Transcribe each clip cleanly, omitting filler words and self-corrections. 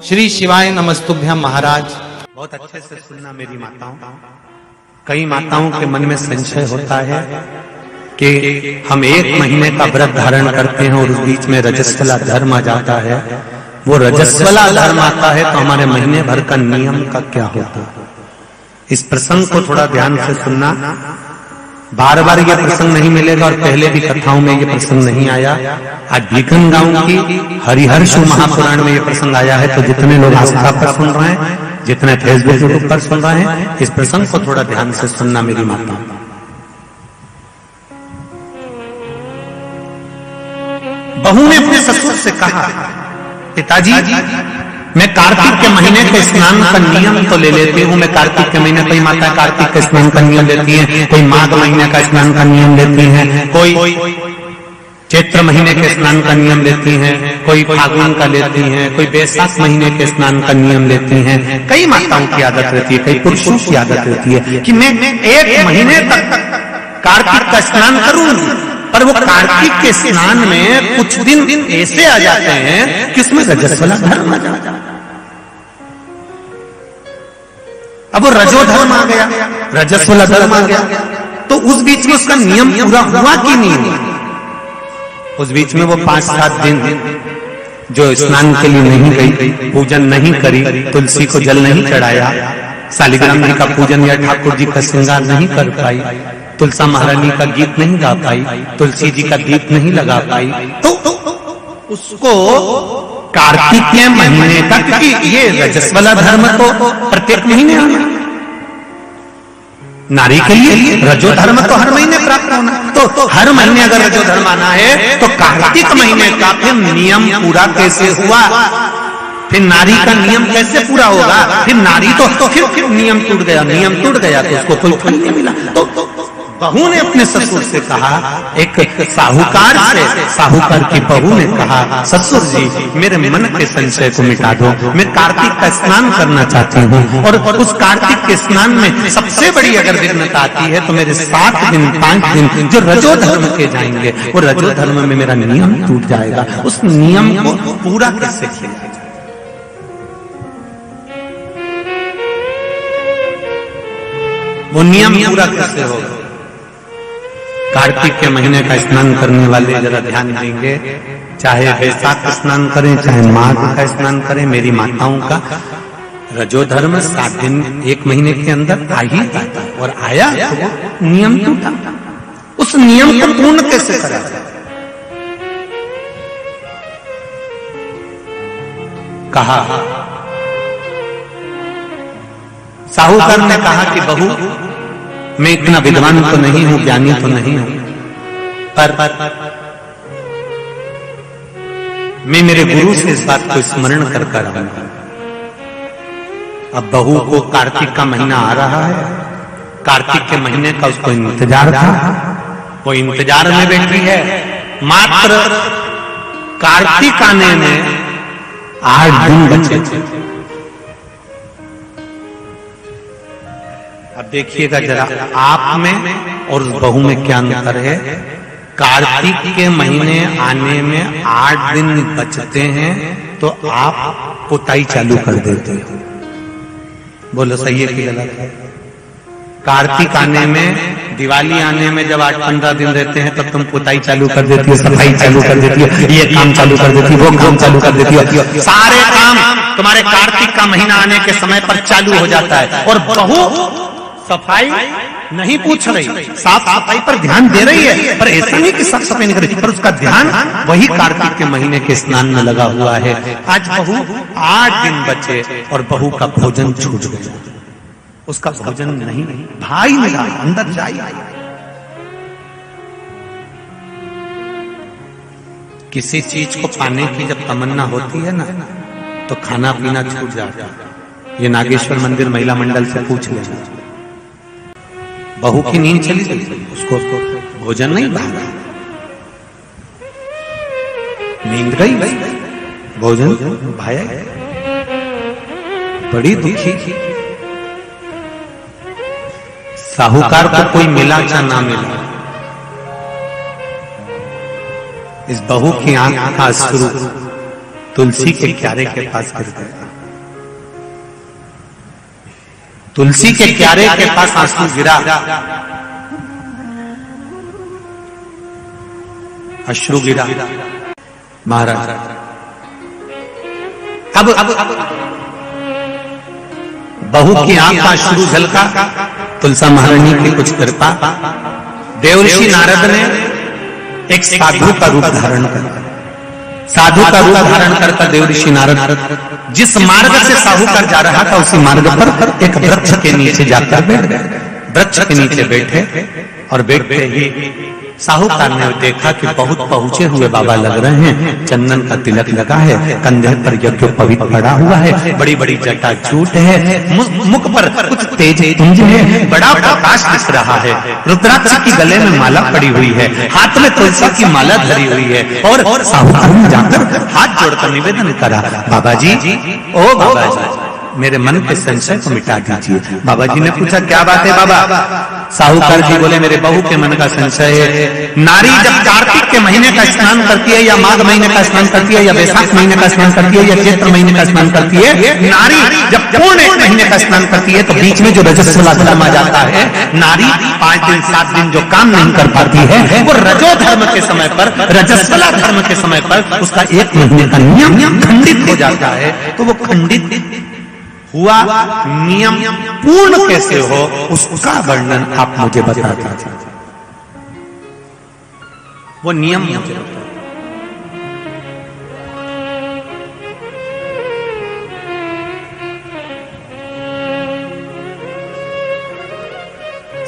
श्री शिवाय नमस्तुभ्यम महाराज। बहुत अच्छे से सुनना मेरी माताओं। कई माताओं के मन में संशय होता है कि हम 1 महीने का व्रत धारण करते हैं और उस बीच में रजस्वला धर्म आ जाता है। वो रजस्वला धर्म आता है तो हमारे महीने भर का नियम का क्या होता है? इस प्रसंग को थोड़ा ध्यान से सुनना। बार बार ये प्रसंग नहीं मिलेगा और पहले भी कथाओं में ये प्रसंग नहीं आया। आज भीखन गांव की हरिहर्ष महापुराण में ये प्रसंग आया है। तो जितने लोग आस्था पर सुन रहे हैं, जितने फेसबुक यूट्यूब पर सुन रहे हैं, इस प्रसंग को थोड़ा ध्यान से सुनना मेरी माता। बहू ने अपने ससुर से कहा, पिताजी मैं कार्तिक के महीने के स्नान का नियम तो ले लेती हूँ। मैं कार्तिक के महीने, कोई माता कार्तिक के स्नान का नियम लेती है, कोई माघ महीने का स्नान का नियम लेती है, कोई चैत्र महीने के स्नान का नियम लेती हैं, कोई फागुन का लेती हैं, कोई बैसाख महीने के स्नान का नियम लेती हैं। कई माताओं की आदत रहती है, कई पुरुषों की आदत रहती है कि मैं 1 महीने तक कार्तिक का स्नान करूंगी। पर वो कार्तिक के स्नान में कुछ दिन ऐसे आ जाते हैं कि उसमें रजस्वला धर्म आ जाता है। अब वो रजो धर्म आ गया, रजस्वला धर्म आ गया, तो उस बीच में उसका नियम पूरा हुआ कि नहीं हुआ? उस बीच में वो 5-7 दिन जो स्नान के लिए नहीं गई, पूजन नहीं करी, तुलसी को जल नहीं चढ़ाया, शालिग्राम जी का पूजन या ठाकुर जी का श्रृंगार नहीं कर पाई, तुलसा महारानी का गीत नहीं गा पाई, तुलसी जी का दीप नहीं लगा पाई, तो उसको कार्तिक के महीने का, क्योंकि ये रजस्वला धर्म तो प्रत्येक महीने आना, नारी के लिए रजो धर्म तो हर महीने प्राप्त होना, तो हर महीने अगर रजो धर्म आना है तो कार्तिक महीने का फिर नियम पूरा कैसे हुआ? फिर नारी का नियम कैसे पूरा होगा? फिर नारी तो फिर नियम टूट गया, नियम टूट गया तो उसको कोई फल नहीं मिला। तो बहू ने अपने ससुर से कहा, एक साहूकार से, साहूकार की बहू ने कहा, ससुर जी मेरे मन के संशय को मिटा दो, मैं कार्तिक का स्नान करना चाहती हूँ और उस कार्तिक के स्नान में सबसे बड़ी अगर विघ्नता आती है तो मेरे 7 दिन 5 दिन जो रजो धर्म के जाएंगे, वो रजो धर्म में मेरा नियम टूट जाएगा। उस नियम को पूरा कैसे किया? वो नियम पूरा कैसे होगा? कार्तिक के महीने का स्नान करने वाले जरा ध्यान देंगे, चाहे बैसाख का स्नान करें, चाहे माघ का स्नान करें, मेरी माताओं का रजो धर्म 7 दिन 1 महीने के अंदर आ ही जाता है। और आया तो वो नियम टूटा। उस नियम को पूर्ण कैसे करा? कहा, साहूकार ने कहा कि बहू मैं इतना विद्वान तो नहीं हूं, ज्ञानी तो नहीं हूं, पर मैं मेरे गुरु से इस बात को स्मरण कर रहूंगा। अब बहू को कार्तिक का महीना आ रहा है, कार्तिक के महीने का उसको इंतजार था, वो इंतजार में बैठी है। मात्र कार्तिक आने में 8 दिन बचे थे। अब देखिएगा जरा आप में और बहू में क्या अंतर है। कार्तिक के महीने आने में 8 दिन बचते हैं तो आप पुताई चालू कर देते हो। बोलो सही है कि गलत है? कार्तिक आने में, दिवाली आने में जब 8-15 दिन रहते हैं तब तुम पुताई चालू कर देती हो, सफाई चालू कर देती हो, ये काम चालू कर देती हो, वो काम चालू कर देती हो। सारे काम तुम्हारे कार्तिक का महीना आने के समय पर चालू हो जाता है। और बहू सफाई नहीं पूछ रही, साफ सफाई पर ध्यान दे रही है, पर ऐसा नहीं कि साफ सफाई नहीं कर रही, पर उसका ध्यान वही कार्तिक के महीने के स्नान में लगा हुआ है। आज बहू 8 दिन बचे और बहू का भोजन छूट गया, उसका भोजन नहीं, भाई मिला अंदर जाए। किसी चीज को पाने की जब तमन्ना होती है ना तो खाना पीना छूट जाता है। ये नागेश्वर मंदिर महिला मंडल से पूछ लेना। बहू की नींद चली गई, उसको भोजन नहीं भागा, नींद गई, भोजन भाया, बड़ी दुखी थी। साहूकार को कोई मिला या ना मिला, इस बहू की आंख का अश्रु तुलसी के क्यारे के पास गिर गया। तुलसी के क्यारे के पास आंसू गिरा, अश्रु गिरा। महाराज अब बहू की आंख का अश्रु झलका, तुलसा महारानी की कुछ कृपा, देवर्षि नारद ने एक साधु का रूप धारण कर, साधु का रूप धारण करता देवर्षि नारद जिस मार्ग से साहूकार जा रहा था उसी मार्ग पर एक वृक्ष के नीचे जाकर बैठ गए। वृक्ष के नीचे बैठे और बैठते ही साहूकार ने देखा कि बहुत पहुंचे हुए बाबा लग रहे हैं, चंदन का तिलक लगा है, कंधे पर यज्ञोपवीत पड़ा हुआ है, बड़ी बड़ी जटा जूट है, मुख पर कुछ तेज पुंज है, बड़ा प्रकाश दिख रहा है, रुद्राक्ष की गले में माला पड़ी हुई है, हाथ में तुलसी की माला धरी हुई है। और साहूकार ने जाकर हाथ जोड़कर निवेदन करा, बाबा जी, ओ बाबा जी, मेरे मन के संशय को मिटा दीजिए। बाबा जी ने पूछा, क्या बात है बाबा? साहूकार जी बोले, मेरे बहू के मन का संशय है। नारी जब कार्तिक के महीने का स्नान करती है, या माघ महीने का स्नान करती है, या वैशाख महीने का स्नान करती है, या चैत्र महीने का स्नान करती है, नारी जब पूर्ण एक महीने का स्नान करती है तो बीच में जो रजस्वला धर्म आ जाता है, नारी 5 दिन 7 दिन जो काम नहीं कर पाती है, वो रजो धर्म के समय पर, रजस्वला धर्म के समय पर उसका 1 महीने का नियम खंडित हो जाता है। तो वो खंडित हुआ नियम पूर्ण कैसे हो, उसका वर्णन आप मुझे बता दीजिए। वो नियम मुझे बता।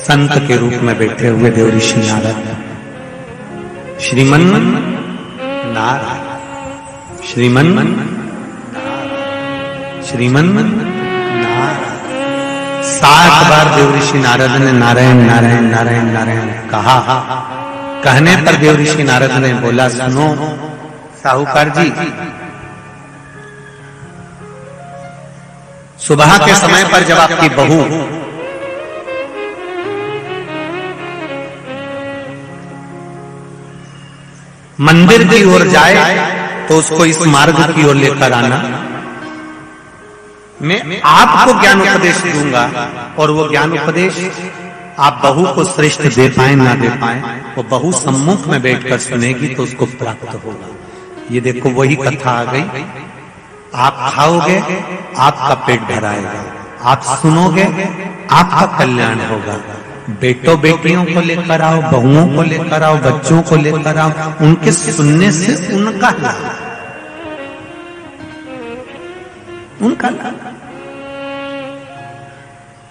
संत के रूप में बैठे हुए देवर्षि नारद, श्रीमन नारायण, श्रीमन श्रीमन नारायण। 7 बार देवर्षि नारद ने नारायण नारायण नारायण नारायण कहा। कहने पर देवर्षि नारद ने बोला, सुनो साहूकार जी, सुबह के समय पर जब आपकी बहू मंदिर की ओर जाए तो उसको इस मार्ग की ओर लेकर आना। मैं आपको ज्ञान उपदेश दूंगा और वो ज्ञान उपदेश आप बहू को श्रेष्ठ दे पाए ना दे पाए, वो बहू सम्मुख में बैठकर सुनेगी तो उसको प्राप्त होगा। ये देखो वही कथा आ गई। आप खाओगे आपका पेट भराएगा, आप सुनोगे आपका कल्याण होगा। बेटों बेटियों को लेकर आओ, बहुओं को लेकर आओ, बच्चों को लेकर आओ, उनके सुनने से उनका लाभ, उनका लाभ।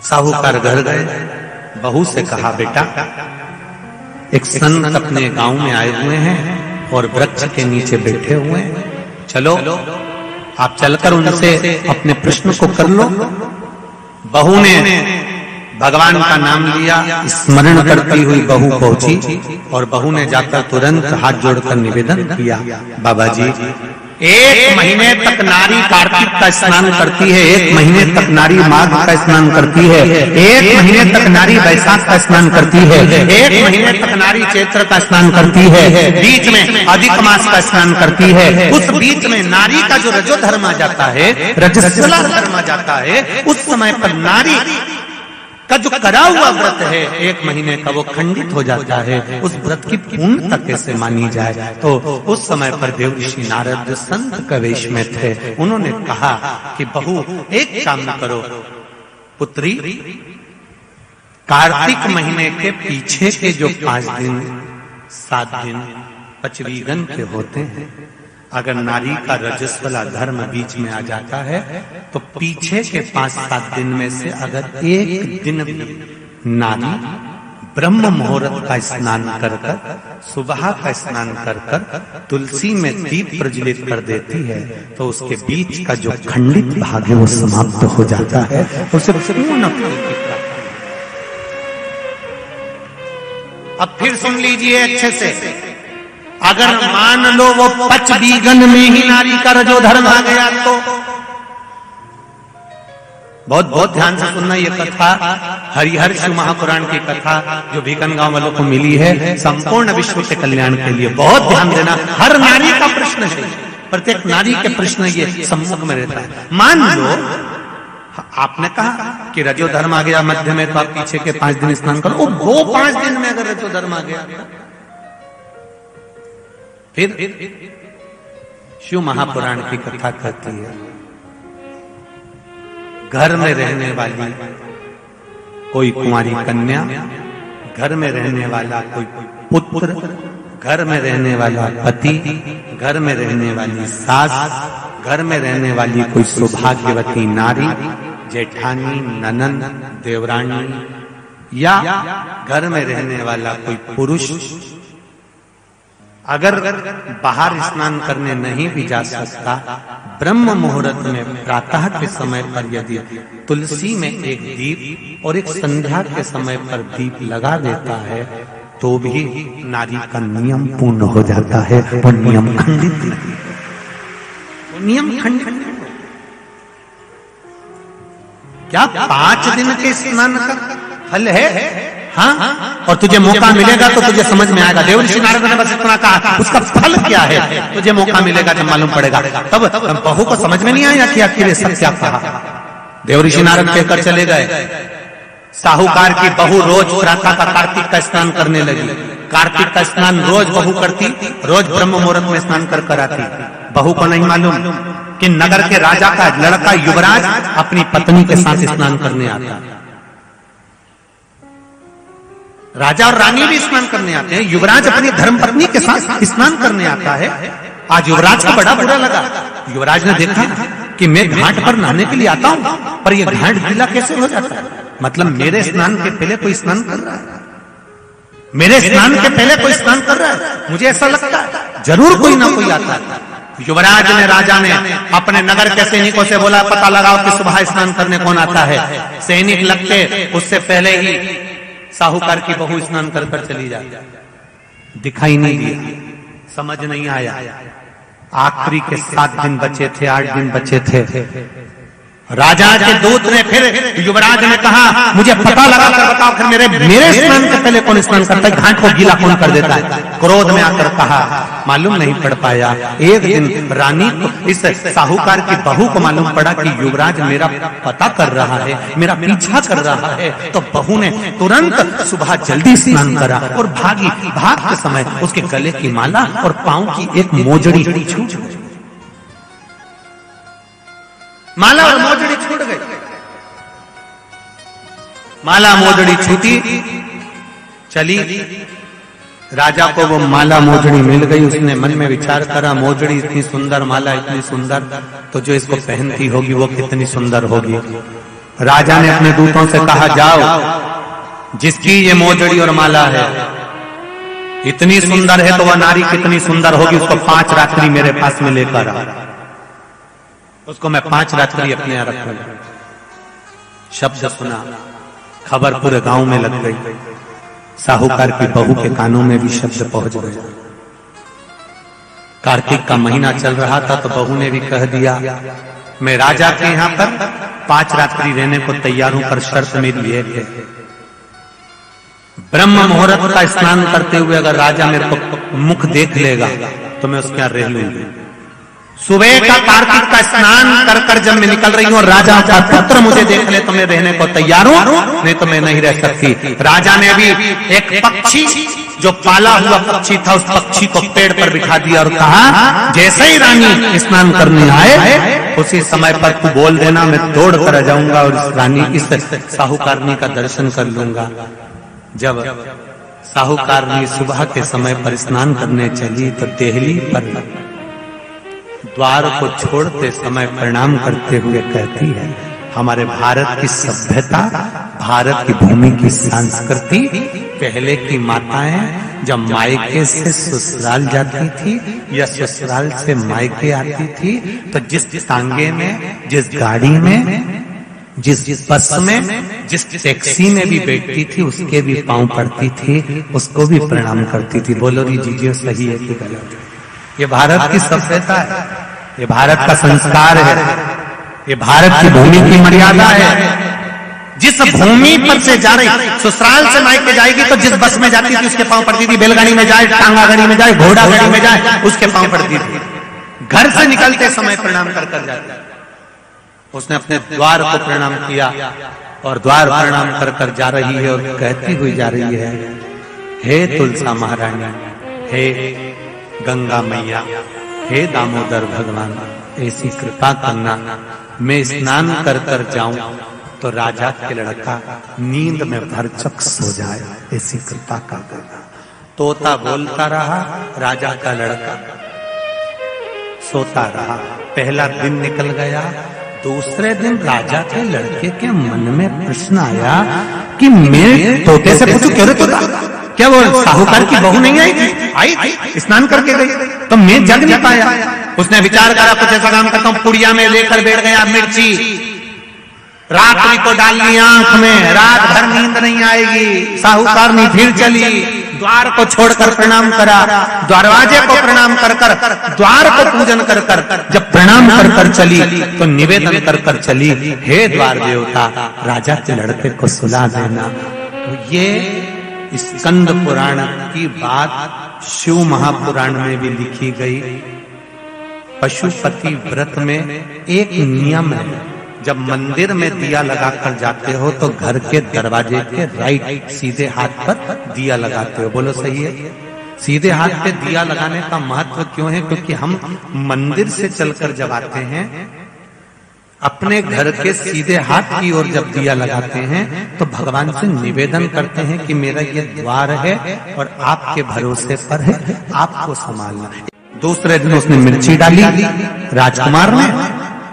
साहूकार घर गए, बहू से कहा, बेटा एक संत अपने गांव में आए हुए हैं और वृक्ष के नीचे बैठे हुए हैं, चलो आप चलकर उनसे अपने प्रश्न को कर लो। बहू ने भगवान का नाम लिया, स्मरण करती हुई बहू पहुंची और बहू ने जाकर तुरंत हाथ जोड़कर निवेदन किया, बाबा जी 1 महीने तक नारी कार्तिक का स्नान करती है, 1 महीने तक नारी माघ का स्नान करती है, 1 महीने तक नारी वैशाख का स्नान करती है, 1 महीने तक नारी चैत्र का स्नान करती है, बीच में अधिक मास का स्नान करती है। उस बीच में नारी का जो रजो धर्म आ जाता है, रजस्वला धर्म आ जाता है, उस समय पर नारी का जो करा हुआ व्रत है 1 महीने का, वो खंडित हो जाता है। उस व्रत की पूर्णता कैसे मानी जाए? तो उस समय पर देवर्षि नारद जो संत के वेश में थे, उन्होंने कहा कि बहू एक काम करो पुत्री, कार्तिक महीने के पीछे के जो 5 दिन 7 दिन पचवीगन के होते हैं, अगर नारी का रजस्वला धर्म बीच में आ जाता है तो पीछे के 5-7 दिन में से अगर 1 दिन भी नारी ब्रह्म मुहूर्त का स्नान कर कर, सुबह का स्नान कर कर तुलसी में दीप प्रज्वलित कर देती है तो उसके बीच का जो खंडित भाग है वो समाप्त हो जाता है, उसे पूर्ण फल की प्राप्ति। अब फिर सुन लीजिए अच्छे से, अगर मान लो वो पचवीगन में ही नारी का रजो धर्म आ गया तो बहुत बहुत ध्यान से सुनना। ये कथा हरिहर शिव महापुराण की कथा जो भीकन गांव वालों को मिली है, संपूर्ण विश्व के कल्याण के लिए बहुत ध्यान देना। हर नारी का प्रश्न है, प्रत्येक नारी के प्रश्न ये सम्मुख में रहता है। मान लो आपने कहा कि रजो धर्म आ गया मध्य में, तो आप पीछे के 5 दिन स्नान करो। वो 5 दिन में अगर रजो धर्म आ गया, फिर शिव महापुराण की कथा कहती है, घर में रहने वाली कोई कुंवारी कन्या, घर में रहने वाला कोई पुत्र, घर में रहने वाला पति, घर में रहने वाली सास, घर में रहने वाली कोई सौभाग्यवती नारी, जेठानी, ननंद, देवरानी, या घर में रहने वाला कोई पुरुष अगर बाहर स्नान करने नहीं भी जा सकता, ब्रह्म मुहूर्त में प्रातः के समय पर यदि तुलसी में एक दीप और एक संध्या के समय पर दीप लगा देता है, तो भी नारी का नियम पूर्ण हो जाता है और नियम खंडित नहीं, नियम खंडित। क्या 5 दिन के स्नान का फल है? हाँ, और तुझे मौका मिलेगा तो तुझे समझ में आएगा। देवर्षि नारद ने बस इतना कहा, उसका फल क्या है तुझे मौका मिलेगा जब मालूम पड़ेगा। तब बहू को समझ में नहीं आया कि आखिर ये सब क्या कहा। देवर्षि नारद कहकर चले गए। साहूकार की बहू रोज प्रातः का कार्तिक का स्नान करने लगी। कार्तिक का स्नान रोज बहू करती, रोज ब्रह्म मुहूर्त में स्नान कर कर आती। बहू को नहीं मालूम कि नगर के राजा का लड़का युवराज अपनी पत्नी के साथ स्नान करने आता। राजा और रानी भी स्नान करने आते हैं, युवराज अपनी धर्मपत्नी के साथ स्नान करने आता है। आज युवराज को बड़ा बुरा लगा। युवराज ने देखा कि मैं घाट पर नहाने के लिए आता हूं, पर यह घाट गीला कैसे हो जाता है? मतलब मेरे स्नान के पहले कोई स्नान कर रहा है, मेरे स्नान के पहले कोई स्नान कर रहा है। मुझे ऐसा लगता है जरूर कोई ना कोई आता है। युवराज ने, राजा ने अपने नगर के सैनिकों से बोला, पता लगाओ कि सुबह स्नान करने कौन आता है। सैनिक लगते उससे पहले ही साहूकार की बहू स्नान कर कर चली जाती। दिखाई नहीं दिया, समझ नहीं आया। आखिरी के 7 दिन बचे थे, 8 दिन बचे थे। राजा के दूत ने फिर युवराज ने कहा, मुझे पता लगा कर बताओ फिर मेरे स्नान से पहले कौन स्नान करता है, घाट को गीला कौन कर देता है। क्रोध में आकर कहा, मालूम नहीं पड़ पाया। एक दिन रानी को, इस साहूकार की बहू को मालूम पड़ा कि युवराज मेरा पता कर रहा है, मेरा पीछा कर रहा है। तो बहू ने तुरंत सुबह जल्दी स्नान करा और भागी। भाग के समय उसके गले की माला और पांव की एक मोजड़ी छूट गई। माला और मोजड़ी छूट गई। माला मोजड़ी छूटी, चली। राजा को वो माला मोजड़ी मिल गई। उसने मन में विचार करा, मोजड़ी इतनी सुंदर, माला इतनी सुंदर, तो जो इसको पहनती होगी वो कितनी सुंदर होगी। राजा ने अपने दूतों से कहा, जाओ, जिसकी ये मोजड़ी और माला है इतनी सुंदर है तो वह नारी कितनी सुंदर होगी, उसको 5 रात्रि मेरे पास में लेकर आ। उसको मैं 5 रात्रि अपने यहां रखूंगा। शब्द सुना, खबर पूरे गांव में लग गई। साहूकार की बहू के कानों में भी शब्द पहुंच गया। कार्तिक का महीना चल रहा था तो बहू ने भी कह दिया, मैं राजा के यहां पर 5 रात्रि रहने को तैयार हूं, पर शर्त मेरी एक है, ब्रह्म मुहूर्त का स्नान करते हुए अगर राजा मेरे को मुख देख लेगा तो मैं उसके यहां रह लूंगी। सुबह का कार्तिक का स्नान कर कर जब मैं निकल रही हूं और राजा का पुत्र मुझे देख ले तो मैं रहने को तैयार हूं, नहीं तो मैं नहीं रह सकती। राजा ने भी एक पक्षी, जो पाला हुआ पक्षी था, उस पक्षी को पेड़ पर बिठा दिया और कहा, जैसे ही रानी स्नान करने आए उसी समय पर तू बोल देना, मैं दौड़ कर आ जाऊंगा और इस रानी, इस साहूकारनी का दर्शन कर लूंगा। जब साहूकारनी सुबह के समय पर स्नान करने चली तो देहली पर द्वार को छोड़ते समय प्रणाम करते हुए कहती है, हमारे भारत की सभ्यता, भारत की भूमि की संस्कृति, पहले की माताएं जब मायके से ससुराल जाती थी या ससुराल से मायके आती थी तो जिस तांगे में, जिस गाड़ी में, जिस बस में, जिस टैक्सी में भी बैठती थी उसके भी पांव पड़ती थी, उसको भी प्रणाम करती थी। बोलो री जीजिए, सही है कि गलत है? ये भारत की सभ्यता है, ये भारत का संस्कार है, ये भारत की भूमि की मर्यादा है। जिस भूमि पर से जा रही, ससुराल से मायके जाएगी तो जिस बस में जाती थी उसके पांव पड़ती थी, बैलगाड़ी में जाए, टांगा गाड़ी में जाए, घोड़ा गाड़ी में जाए, उसके पांव पड़ती थी। घर से निकलते समय प्रणाम कर कर जाती। उसने अपने द्वार को प्रणाम किया और द्वार प्रणाम कर कर जा रही है और कहती हुई जा रही है, हे तुलसा महारानी, हे गंगा मैया, हे दामोदर भगवान, ऐसी कृपा करना मैं स्नान कर कर जाऊं तो राजा के लड़का नींद में भरचक सो जाए, ऐसी कृपा कर देना। तोता बोलता रहा, राजा का लड़का सोता रहा। पहला दिन निकल गया। दूसरे दिन राजा के लड़के के मन में प्रश्न आया कि मैं तोते से पूछूं, क्यों रे तोता, क्या वो साहूकार की बहू नहीं आई थी? आई स्नान करके गई तो मैं जग नहीं पाया। उसने विचार करा, कुछ ऐसा काम करता हूं, पुड़िया में लेकर बैठ गया मिर्ची, रात्रि को डालनी आंख में, रात भर नींद नहीं आएगी। साहूकार नहीं, फिर चली, द्वार को छोड़कर प्रणाम करा, दरवाजे को प्रणाम कर कर, द्वार को पूजन कर कर, जब प्रणाम कर कर चली तो निवेदन कर कर चली, हे द्वार देवता, राजा के लड़के को सुला देना। तो ये स्कंद पुराण की बात शिव महापुराण में भी लिखी गई। पशुपति व्रत में एक नियम है, जब मंदिर में दिया लगाकर जाते हो तो घर के दरवाजे के राइट सीधे हाथ पर दिया लगाते हो। बोलो सही है? सीधे हाथ पे दिया लगाने का महत्व क्यों है? क्योंकि हम मंदिर से चलकर जब आते हैं, अपने घर के सीधे हाथ की ओर जब दिया लगाते हैं तो भगवान से निवेदन करते हैं कि मेरा ये द्वार है और आपके भरोसे पर है, आपको संभालना। दूसरे दिन उसने मिर्ची डाली राजकुमार ने,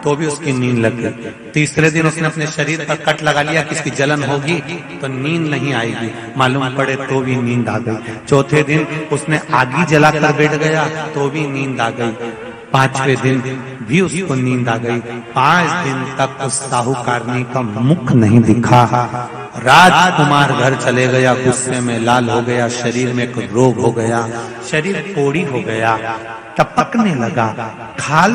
तो भी उसकी नींद लग गई। तीसरे दिन उसने अपने शरीर पर कट लगा लिया कि इसकी जलन होगी तो नींद नहीं आएगी, मालूम पड़े तो भी नींद आ गई। चौथे दिन उसने आगी जलाकर बैठ गया तो भी नींद आ गई। पांचवें दिन भी उसको नींद आ गई। 5 दिन तक उस साहूकारनी का मुख नहीं दिखा। राजकुमार घर चले गया, गुस्से में लाल हो गया, शरीर में कोई रोग हो गया, शरीर कोड़ी हो गया, टपकने लगा, खाल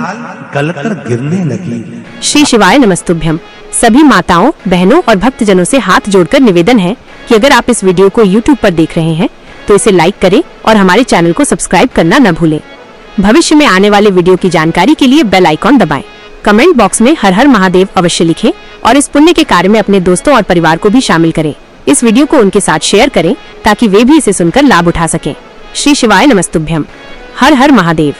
गलकर गिरने लगी। श्री शिवाय नमस्तुभ्यम। सभी माताओं, बहनों और भक्तजनों से हाथ जोड़कर निवेदन है कि अगर आप इस वीडियो को YouTube पर देख रहे हैं तो इसे लाइक करें और हमारे चैनल को सब्सक्राइब करना न भूलें। भविष्य में आने वाले वीडियो की जानकारी के लिए बेल आइकॉन दबाएं। कमेंट बॉक्स में हर हर महादेव अवश्य लिखें और इस पुण्य के कार्य में अपने दोस्तों और परिवार को भी शामिल करें। इस वीडियो को उनके साथ शेयर करें ताकि वे भी इसे सुनकर लाभ उठा सकें। श्री शिवाय नमस्तुभ्यम। हर हर महादेव।